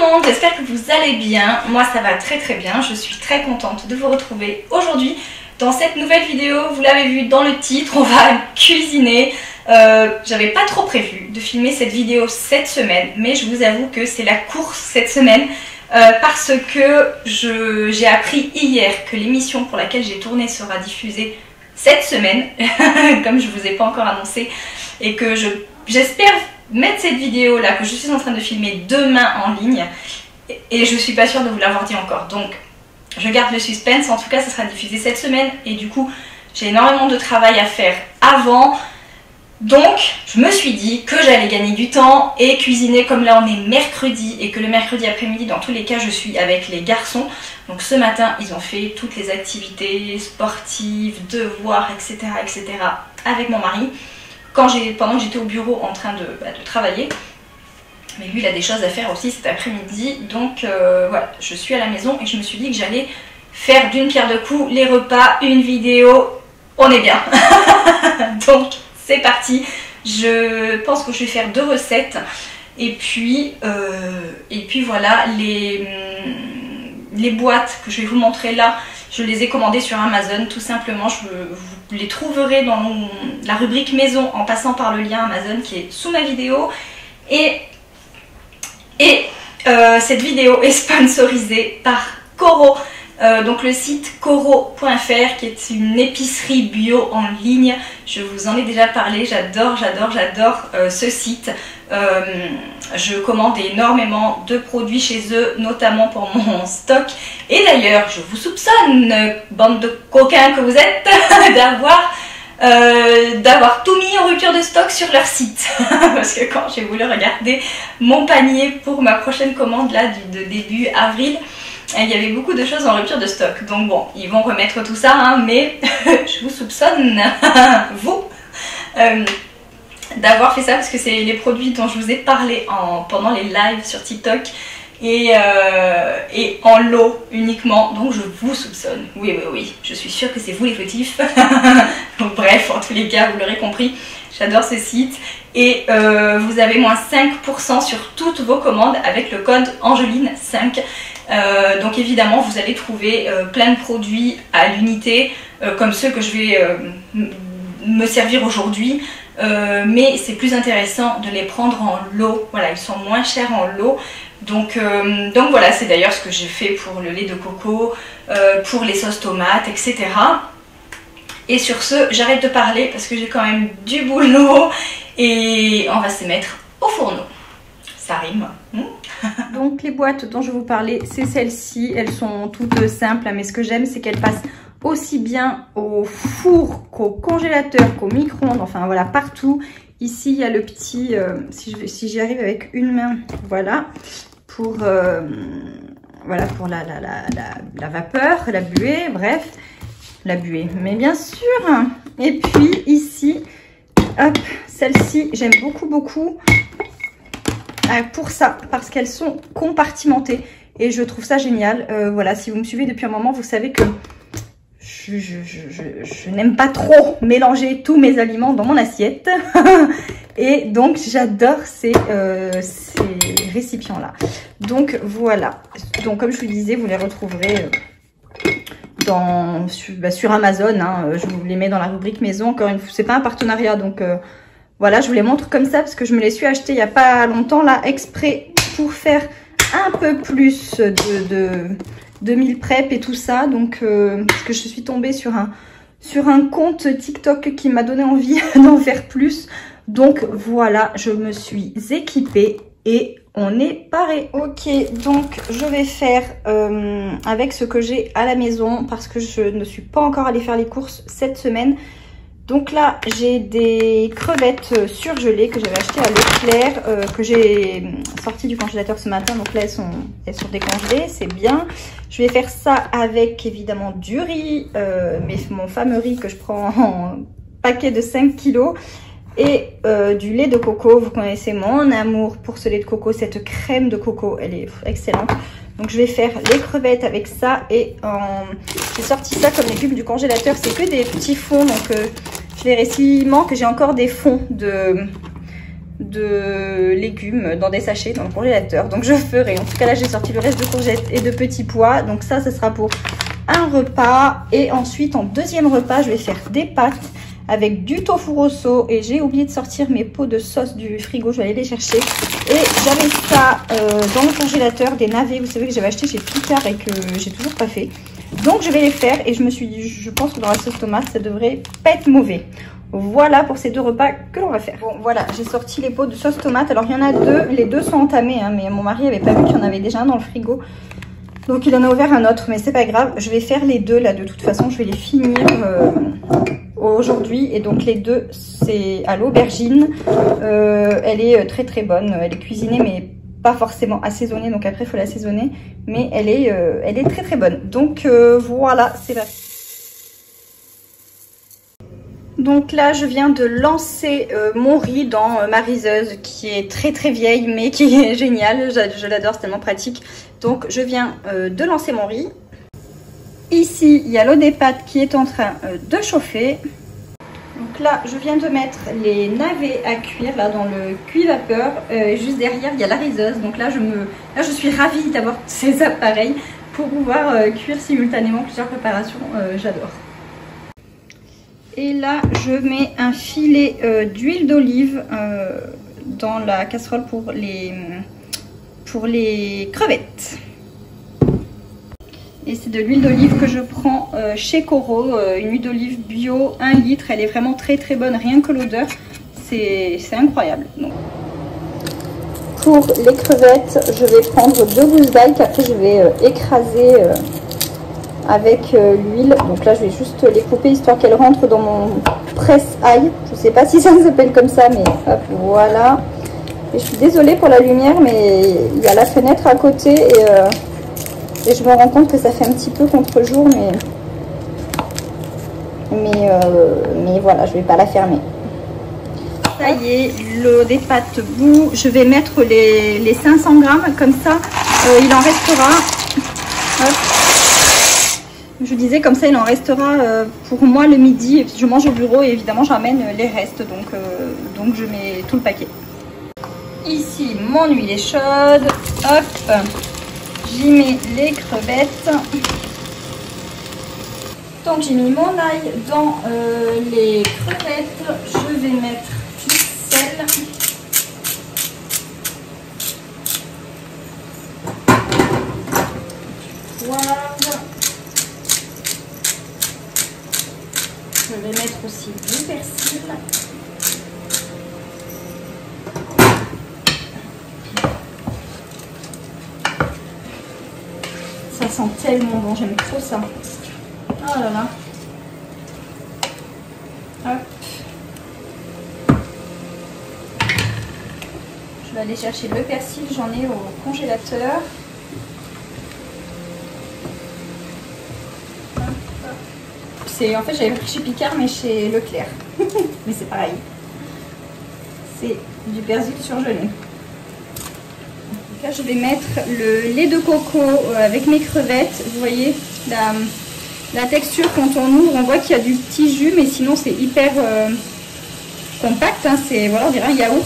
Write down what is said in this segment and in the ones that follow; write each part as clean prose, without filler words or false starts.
monde, j'espère que vous allez bien. Moi ça va très très bien, je suis très contente de vous retrouver aujourd'hui dans cette nouvelle vidéo. Vous l'avez vu dans le titre, on va cuisiner. J'avais pas trop prévu de filmer cette vidéo cette semaine, mais je vous avoue que c'est la course cette semaine parce que j'ai appris hier que l'émission pour laquelle j'ai tourné sera diffusée cette semaine, comme je vous ai pas encore annoncé, et que j'espère mettre cette vidéo là que je suis en train de filmer demain en ligne, et je suis pas sûre de vous l'avoir dit encore, donc je garde le suspense. En tout cas ça sera diffusé cette semaine et du coup j'ai énormément de travail à faire avant, donc je me suis dit que j'allais gagner du temps et cuisiner. Comme là on est mercredi et que le mercredi après-midi dans tous les cas je suis avec les garçons, donc ce matin ils ont fait toutes les activités sportives, devoirs, etc. avec mon mari pendant que j'étais au bureau en train de travailler. Mais lui il a des choses à faire aussi cet après-midi, donc voilà, je suis à la maison et je me suis dit que j'allais faire d'une pierre deux coups, les repas, une vidéo, on est bien. Donc c'est parti, je pense que je vais faire 2 recettes et puis voilà, les boîtes que je vais vous montrer là, je les ai commandées sur Amazon tout simplement. Vous les trouverez dans la rubrique maison en passant par le lien Amazon qui est sous ma vidéo. Et cette vidéo est sponsorisée par Coro, donc le site coro.fr qui est une épicerie bio en ligne. Je vous en ai déjà parlé, j'adore ce site. Je commande énormément de produits chez eux, notamment pour mon stock. Et d'ailleurs, je vous soupçonne, bande de coquins que vous êtes, d'avoir tout mis en rupture de stock sur leur site. Parce que quand j'ai voulu regarder mon panier pour ma prochaine commande là de début avril, il y avait beaucoup de choses en rupture de stock. Donc bon, ils vont remettre tout ça, hein, mais je vous soupçonne, vous, d'avoir fait ça, parce que c'est les produits dont je vous ai parlé pendant les lives sur TikTok et en lot uniquement, donc je vous soupçonne. Oui, je suis sûre que c'est vous les fautifs. Donc, bref, en tous les cas, vous l'aurez compris, j'adore ce site et vous avez moins 5% sur toutes vos commandes avec le code Angeline5. Donc évidemment vous allez trouver plein de produits à l'unité comme ceux que je vais me servir aujourd'hui, mais c'est plus intéressant de les prendre en lot. Voilà, ils sont moins chers en lot. Donc voilà, c'est d'ailleurs ce que j'ai fait pour le lait de coco, pour les sauces tomates, etc. Et sur ce, j'arrête de parler parce que j'ai quand même du boulot et on va se mettre au fourneau. Ça rime. Donc les boîtes dont je vous parlais, c'est celles-ci. Elles sont toutes simples, mais ce que j'aime, c'est qu'elles passent aussi bien au four qu'au congélateur, qu'au micro-ondes, enfin voilà, partout. Ici, il y a le petit, si j'y arrive avec une main, voilà, pour la vapeur, la buée, bref, la buée, mais bien sûr. Et puis ici, hop, celle-ci, j'aime beaucoup pour ça, parce qu'elles sont compartimentées et je trouve ça génial. Voilà, si vous me suivez depuis un moment, vous savez que je n'aime pas trop mélanger tous mes aliments dans mon assiette. Et donc j'adore ces récipients là. Donc voilà, donc comme je vous disais, vous les retrouverez sur Amazon, hein. Je vous les mets dans la rubrique maison. Encore une fois, c'est pas un partenariat, donc voilà, je vous les montre comme ça parce que je me les suis achetés il n'y a pas longtemps là, exprès pour faire un peu plus de meal prep et tout ça. Donc parce que je suis tombée sur un compte TikTok qui m'a donné envie d'en faire plus. Donc voilà, je me suis équipée et on est paré. Ok, donc je vais faire avec ce que j'ai à la maison parce que je ne suis pas encore allée faire les courses cette semaine. Donc là, j'ai des crevettes surgelées que j'avais achetées à Leclerc, que j'ai sorties du congélateur ce matin. Donc là, elles sont décongelées, c'est bien. Je vais faire ça avec évidemment du riz, mais mon fameux riz que je prends en paquet de 5 kilos. Et du lait de coco. Vous connaissez mon amour pour ce lait de coco, cette crème de coco, elle est excellente. Donc je vais faire les crevettes avec ça. Et j'ai sorti ça comme légumes du congélateur, c'est que des petits fonds. Donc je verrai s'il manque, j'ai encore des fonds de légumes dans des sachets dans le congélateur. Donc je ferai, en tout cas là j'ai sorti le reste de courgettes et de petits pois. Donc ça sera pour un repas. Et ensuite en deuxième repas, je vais faire des pâtes avec du tofu rosso. Et j'ai oublié de sortir mes pots de sauce du frigo, je vais aller les chercher. Et j'avais ça dans le congélateur, des navets, vous savez que j'avais acheté chez Picard et que j'ai toujours pas fait. Donc je vais les faire et je me suis dit, je pense que dans la sauce tomate, ça devrait pas être mauvais. Voilà pour ces deux repas que l'on va faire. Bon voilà, j'ai sorti les pots de sauce tomate. Alors il y en a deux, les deux sont entamés, hein, mais mon mari avait pas vu qu'il y en avait déjà un dans le frigo. Donc il en a ouvert un autre, mais c'est pas grave. Je vais faire les deux là, de toute façon, je vais les finir aujourd'hui. Et donc les deux, c'est à l'aubergine. Elle est très très bonne, elle est cuisinée mais pas forcément assaisonnée, donc après il faut l'assaisonner. Mais elle est très très bonne. Donc voilà, c'est parti. Donc là, je viens de lancer mon riz dans ma riseuse qui est très très vieille mais qui est géniale. Je l'adore, c'est tellement pratique. Donc je viens de lancer mon riz. Ici, il y a l'eau des pâtes qui est en train de chauffer. Donc là, je viens de mettre les navets à cuire là dans le cuit-vapeur. Juste derrière, il y a la riseuse. Donc là, je suis ravie d'avoir ces appareils pour pouvoir cuire simultanément plusieurs préparations. J'adore. Et là, je mets un filet d'huile d'olive dans la casserole pour les crevettes. Et c'est de l'huile d'olive que je prends chez Coro, une huile d'olive bio, 1 litre. Elle est vraiment très très bonne, rien que l'odeur, c'est incroyable. Donc, pour les crevettes, je vais prendre 2 gousses d'ail qu'après je vais écraser avec l'huile. Donc là je vais juste les couper histoire qu'elles rentrent dans mon presse-ail. Je sais pas si ça s'appelle comme ça, mais hop, voilà. Et je suis désolée pour la lumière, mais il y a la fenêtre à côté et je me rends compte que ça fait un petit peu contre-jour, mais voilà, je vais pas la fermer. Ça y est, l'eau des pâtes bout. Je vais mettre les 500 grammes, comme ça il en restera. Hop. Je disais comme ça il en restera pour moi le midi. Je mange au bureau et évidemment j'amène les restes, donc je mets tout le paquet. Ici mon huile est chaude, hop, j'y mets les crevettes. Donc j'ai mis mon ail dans les crevettes, je vais mettre du sel. Voilà. Je vais mettre aussi du persil. Ça sent tellement bon, j'aime trop ça. Oh là là. Hop. Je vais aller chercher le persil, j'en ai au congélateur. En fait, j'avais pris chez Picard, mais chez Leclerc. Mais c'est pareil. C'est du persil surgelé. Donc là, je vais mettre le lait de coco avec mes crevettes. Vous voyez la texture, quand on ouvre, on voit qu'il y a du petit jus, mais sinon c'est hyper compact. Hein, voilà, on dirait un yaourt.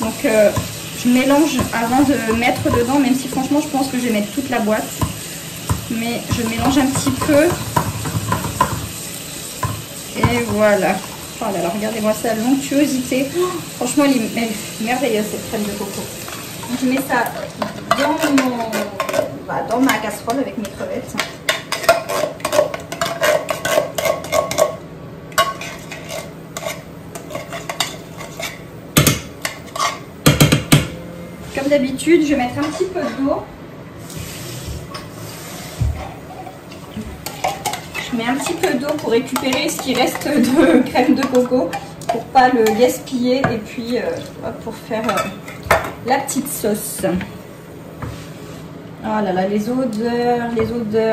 Donc je mélange avant de mettre dedans, même si franchement, je pense que je vais mettre toute la boîte. Mais je mélange un petit peu. Et voilà. Oh là là, regardez-moi ça, l'onctuosité. Oh, franchement, elle est merveilleuse cette crème de coco. Donc, je mets ça dans ma casserole avec mes crevettes. Comme d'habitude, je vais mettre un petit peu d'eau. Je mets un petit peu d'eau pour récupérer ce qui reste de crème de coco, pour pas le gaspiller, et puis pour faire la petite sauce. Oh là là, les odeurs,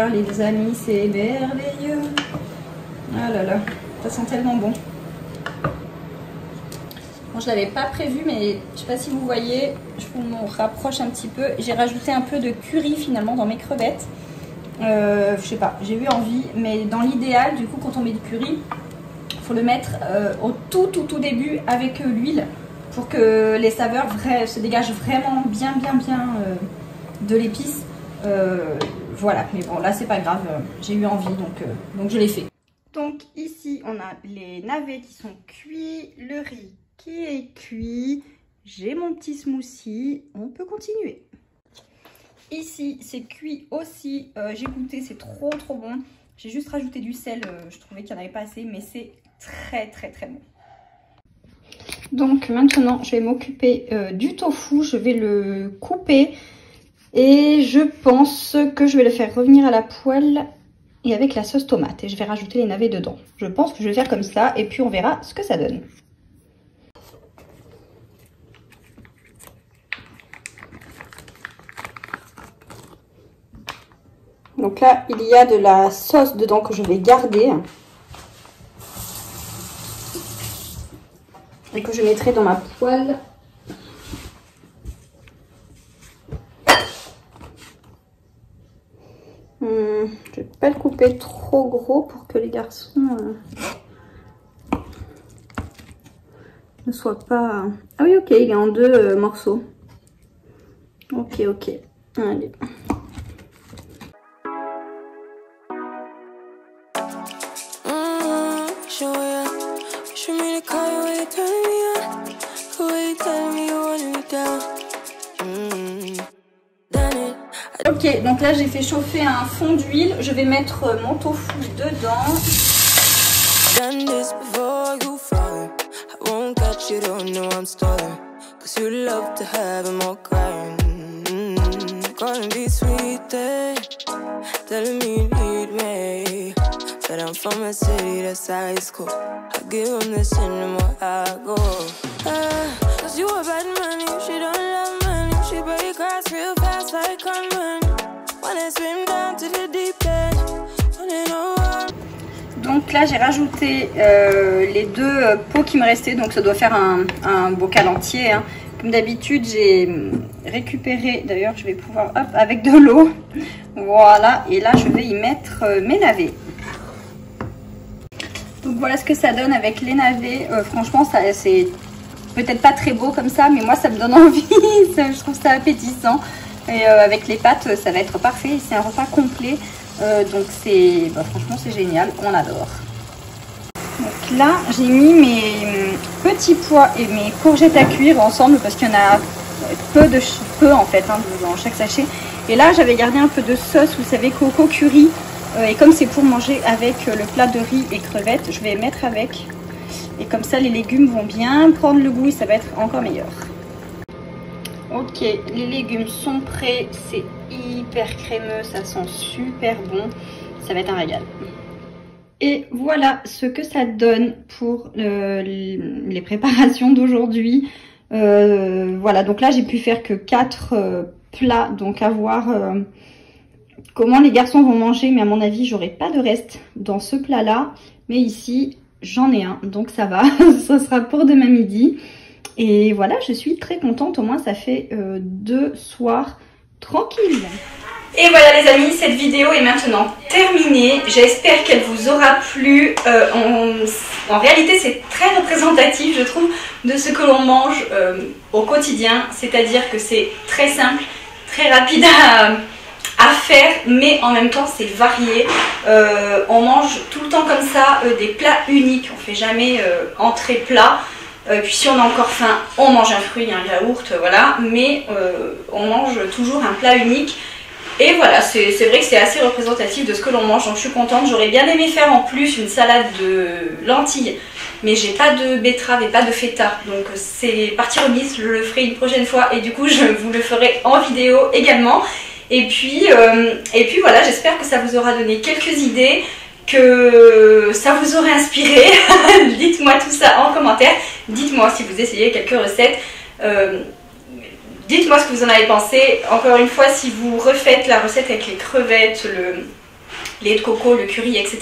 les amis, c'est merveilleux. Oh là là, ça sent tellement bon. Bon, je l'avais pas prévu, mais je sais pas si vous voyez, je vous me rapproche un petit peu. J'ai rajouté un peu de curry finalement dans mes crevettes. Je sais pas, j'ai eu envie, mais dans l'idéal, du coup, quand on met du curry, il faut le mettre au tout début avec l'huile pour que les saveurs se dégagent vraiment bien de l'épice. Voilà, mais bon là c'est pas grave, j'ai eu envie donc je l'ai fait. Donc ici on a les navets qui sont cuits, le riz qui est cuit, j'ai mon petit smoothie, on peut continuer. Ici c'est cuit aussi, j'ai goûté, c'est trop bon. J'ai juste rajouté du sel, je trouvais qu'il n'y en avait pas assez, mais c'est très bon. Donc maintenant je vais m'occuper du tofu, je vais le couper et je pense que je vais le faire revenir à la poêle et avec la sauce tomate et je vais rajouter les navets dedans. Je pense que je vais faire comme ça et puis on verra ce que ça donne. Donc là, il y a de la sauce dedans que je vais garder et que je mettrai dans ma poêle. Je vais pas le couper trop gros pour que les garçons ne soient pas... Ah oui, ok, il est en 2 morceaux. Ok, allez. Ok, donc là j'ai fait chauffer un fond d'huile. Je vais mettre mon tofu dedans. Donc là j'ai rajouté les 2 pots qui me restaient, donc ça doit faire un bocal entier, hein. Comme d'habitude j'ai récupéré, d'ailleurs je vais pouvoir, hop, avec de l'eau, voilà, et là je vais y mettre mes navets. Donc voilà ce que ça donne avec les navets. Franchement c'est peut-être pas très beau comme ça, mais moi ça me donne envie, je trouve ça appétissant. Et avec les pâtes ça va être parfait, c'est un repas complet. Donc c'est franchement c'est génial, on adore. Donc là j'ai mis mes petits pois et mes courgettes à cuire ensemble parce qu'il y en a peu en fait, hein, dans chaque sachet. Et là j'avais gardé un peu de sauce, vous savez, coco curry, et comme c'est pour manger avec le plat de riz et crevettes, je vais mettre avec, et comme ça les légumes vont bien prendre le goût et ça va être encore meilleur. Ok, les légumes sont prêts, c'est hyper crémeux, ça sent super bon, ça va être un régal. Et voilà ce que ça donne pour les préparations d'aujourd'hui. Voilà, donc là j'ai pu faire que 4 plats, donc à voir comment les garçons vont manger, mais à mon avis j'aurai pas de reste dans ce plat là, mais ici j'en ai un, donc ça va, ce sera pour demain midi. Et voilà, je suis très contente, au moins ça fait 2 soirs tranquilles. Et voilà les amis, cette vidéo est maintenant terminée. J'espère qu'elle vous aura plu. En réalité c'est très représentatif je trouve de ce que l'on mange au quotidien. C'est-à-dire que c'est très simple, très rapide à faire, mais en même temps c'est varié. On mange tout le temps comme ça des plats uniques, on fait jamais entrée plat. Puis si on a encore faim, on mange un fruit, un yaourt, voilà, mais on mange toujours un plat unique. Et voilà, c'est vrai que c'est assez représentatif de ce que l'on mange, donc je suis contente. J'aurais bien aimé faire en plus une salade de lentilles, mais j'ai pas de betterave et pas de feta, donc c'est partie remise, je le ferai une prochaine fois et du coup je vous le ferai en vidéo également. Et puis voilà, j'espère que ça vous aura donné quelques idées, que ça vous aurait inspiré. Dites-moi tout ça en commentaire, dites-moi si vous essayez quelques recettes. Dites-moi ce que vous en avez pensé. Encore une fois, si vous refaites la recette avec les crevettes, le lait de coco, le curry, etc.,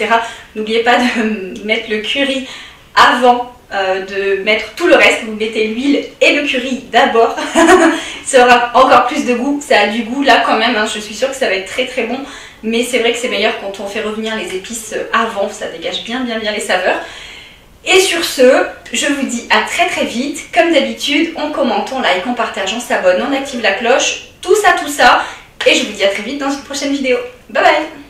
n'oubliez pas de mettre le curry avant de mettre tout le reste. Vous mettez l'huile et le curry d'abord. Ça aura encore plus de goût. Ça a du goût là quand même, hein. Je suis sûre que ça va être très très bon. Mais c'est vrai que c'est meilleur quand on fait revenir les épices avant. Ça dégage bien les saveurs. Et sur ce, je vous dis à très très vite. Comme d'habitude, on commente, on like, on partage, on s'abonne, on active la cloche, tout ça. Et je vous dis à très vite dans une prochaine vidéo. Bye bye!